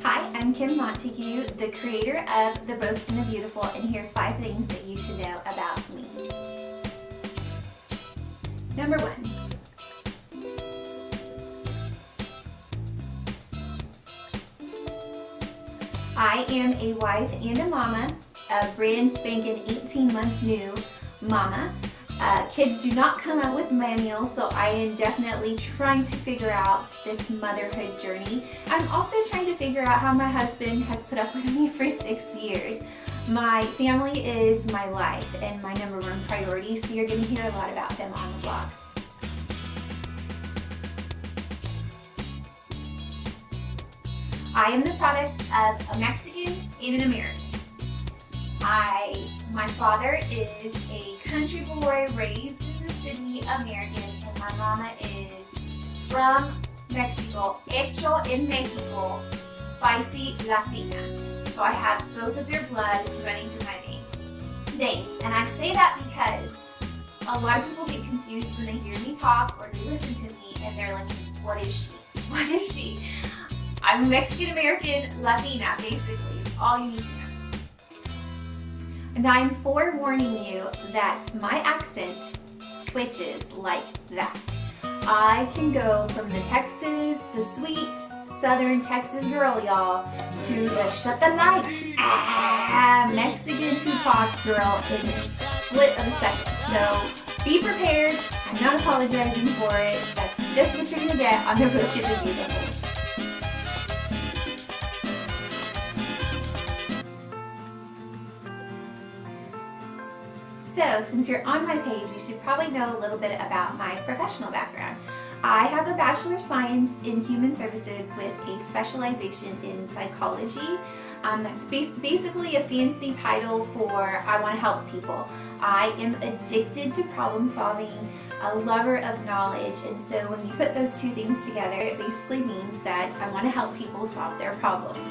Hi, I'm Kim Montague, the creator of The Both and the Beautiful, and here are 5 things that you should know about me. Number 1. I am a wife and a mama, a brand spanking 18-month new mama. Kids do not come out with manuals, so I am definitely trying to figure out this motherhood journey. I'm also trying to figure out how my husband has put up with me for 6 years. My family is my life and my number 1 priority, so you're going to hear a lot about them on the blog. I am the product of a Mexican and an American. My father is a country boy raised in the city, American, and my mama is from Mexico, hecho en Mexico, spicy Latina. So I have both of their blood running through my veins. And I say that because a lot of people get confused when they hear me talk or they listen to me and they're like, what is she? What is she? I'm Mexican American Latina, basically, is all you need to know. And I'm forewarning you that my accent switches like that. I can go from the Texas, the sweet southern Texas girl, y'all, to the shut the light, Mexican Tupac girl in a split of a second. So be prepared. I'm not apologizing for it. That's just what you're gonna get on The Both and the Beautiful. So, since you're on my page, you should probably know a little bit about my professional background. I have a Bachelor of Science in Human Services with a specialization in psychology. That's basically a fancy title for I want to help people. I am addicted to problem solving, a lover of knowledge, and so when you put those 2 things together, it basically means that I want to help people solve their problems.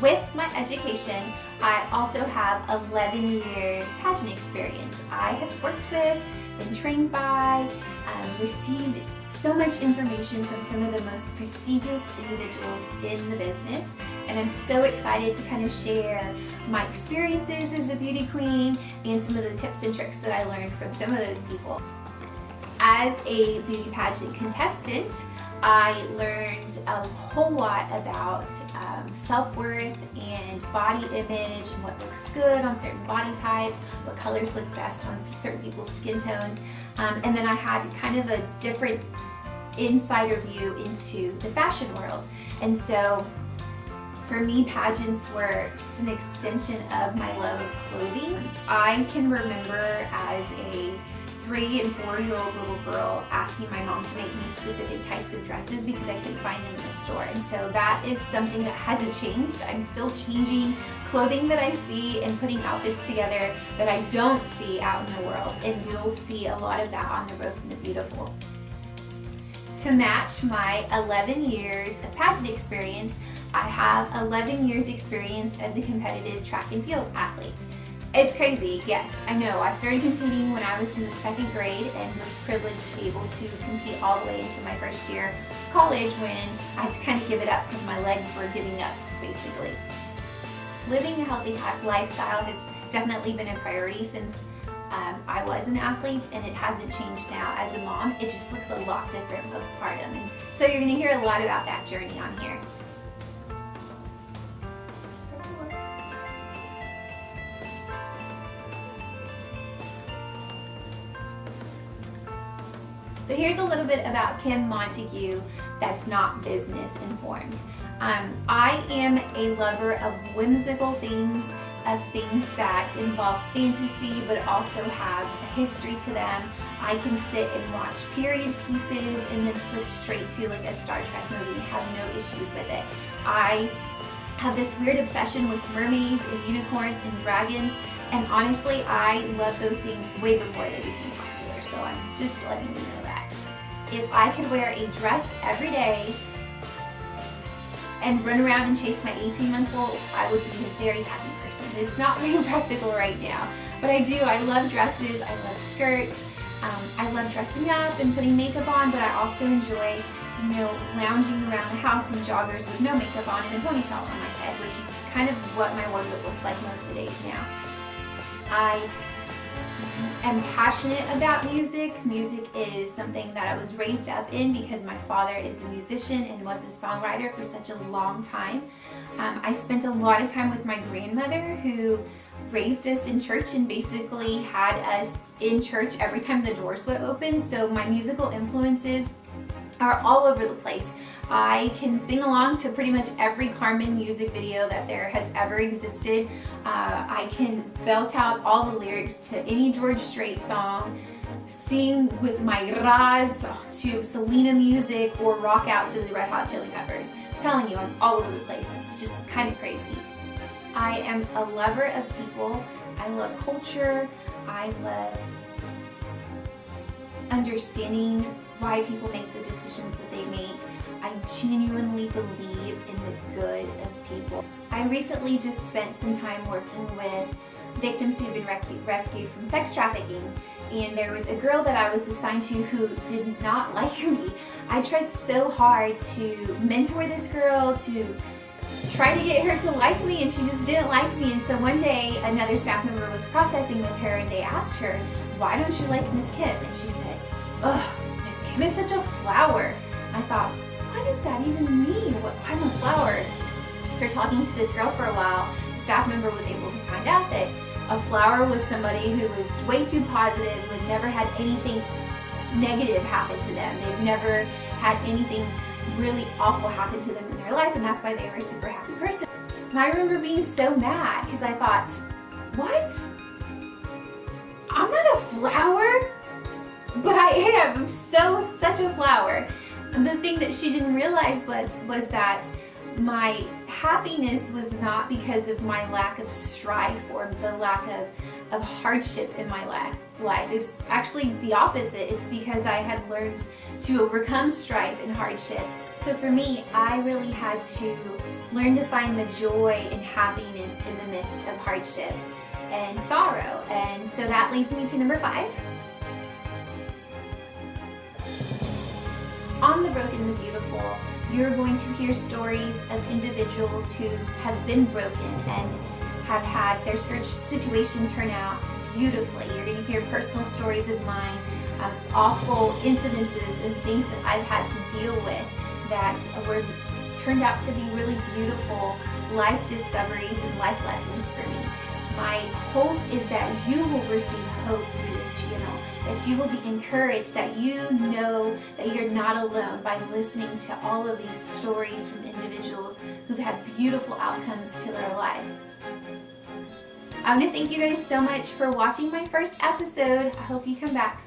With my education, I also have 11 years pageant experience. I have worked with, been trained by, received so much information from some of the most prestigious individuals in the business, and I'm so excited to kind of share my experiences as a beauty queen and some of the tips and tricks that I learned from some of those people. As a beauty pageant contestant, I learned a whole lot about self-worth and body image and what looks good on certain body types, what colors look best on certain people's skin tones, and then I had kind of a different insider view into the fashion world. And so for me, pageants were just an extension of my love of clothing. I can remember as a 3 and 4-year-old little girl asking my mom to make me specific types of dresses because I couldn't find them in the store. And so that is something that hasn't changed. I'm still changing clothing that I see and putting outfits together that I don't see out in the world. And you'll see a lot of that on The Both and the Beautiful. To match my 11 years of pageant experience, I have 11 years experience as a competitive track and field athlete. It's crazy, yes, I know. I started competing when I was in the 2nd grade and was privileged to be able to compete all the way into my 1st year of college when I had to kind of give it up because my legs were giving up, basically. Living a healthy lifestyle has definitely been a priority since I was an athlete, and it hasn't changed now as a mom. It just looks a lot different postpartum. And so you're going to hear a lot about that journey on here. So here's a little bit about Kim Montague that's not business informed. I am a lover of whimsical things, of things that involve fantasy but also have a history to them. I can sit and watch period pieces and then switch straight to like a Star Trek movie and have no issues with it. I have this weird obsession with mermaids and unicorns and dragons, and honestly I love those things way before they became popular, so I'm just letting you know that. If I could wear a dress every day and run around and chase my 18-month-old, I would be a very happy person. It's not very practical right now, but I do. I love dresses, I love skirts, I love dressing up and putting makeup on, but I also enjoy lounging around the house in joggers with no makeup on and a ponytail on my head, which is kind of what my wardrobe looks like most of the days now. I am passionate about music. Music is something that I was raised up in because my father is a musician and was a songwriter for such a long time. I spent a lot of time with my grandmother, who raised us in church and basically had us in church every time the doors would open. So my musical influences are all over the place. I can sing along to pretty much every Carmen music video that there has ever existed. I can belt out all the lyrics to any George Strait song, sing with my ras to Selena music, or rock out to the Red Hot Chili Peppers. I'm telling you, I'm all over the place. It's just kind of crazy. I am a lover of people. I love culture. I love understanding why people make the decisions that they make. I genuinely believe in the good of people. I recently just spent some time working with victims who have been rescued from sex trafficking, and there was a girl that I was assigned to who did not like me. I tried so hard to mentor this girl, to try to get her to like me, and she just didn't like me. And so one day another staff member was processing with her, and they asked her, "Why don't you like Miss Kim?" And she said, "Ugh, Miss Kim is such a flower." I thought, what does that even mean? I'm a flower? After talking to this girl for a while, the staff member was able to find out that a flower was somebody who was way too positive, who had never had anything negative happen to them. They've never had anything really awful happen to them in their life, and that's why they were a super happy person. And I remember being so mad because I thought, what? I'm not a flower? But I am. I'm such a flower. And the thing that she didn't realize was that my happiness was not because of my lack of strife or the lack of hardship in my life. It's actually the opposite. It's because I had learned to overcome strife and hardship. So for me, I really had to learn to find the joy and happiness in the midst of hardship and sorrow. And so that leads me to number 5. On The Broken, the Beautiful, you're going to hear stories of individuals who have been broken and have had their situation turn out beautifully. You're going to hear personal stories of mine, awful incidences and things that I've had to deal with that turned out to be really beautiful life discoveries and life lessons for me. My hope is that you will receive hope through this channel, that you will be encouraged, that you know that you're not alone by listening to all of these stories from individuals who've had beautiful outcomes to their life. I want to thank you guys so much for watching my first episode. I hope you come back.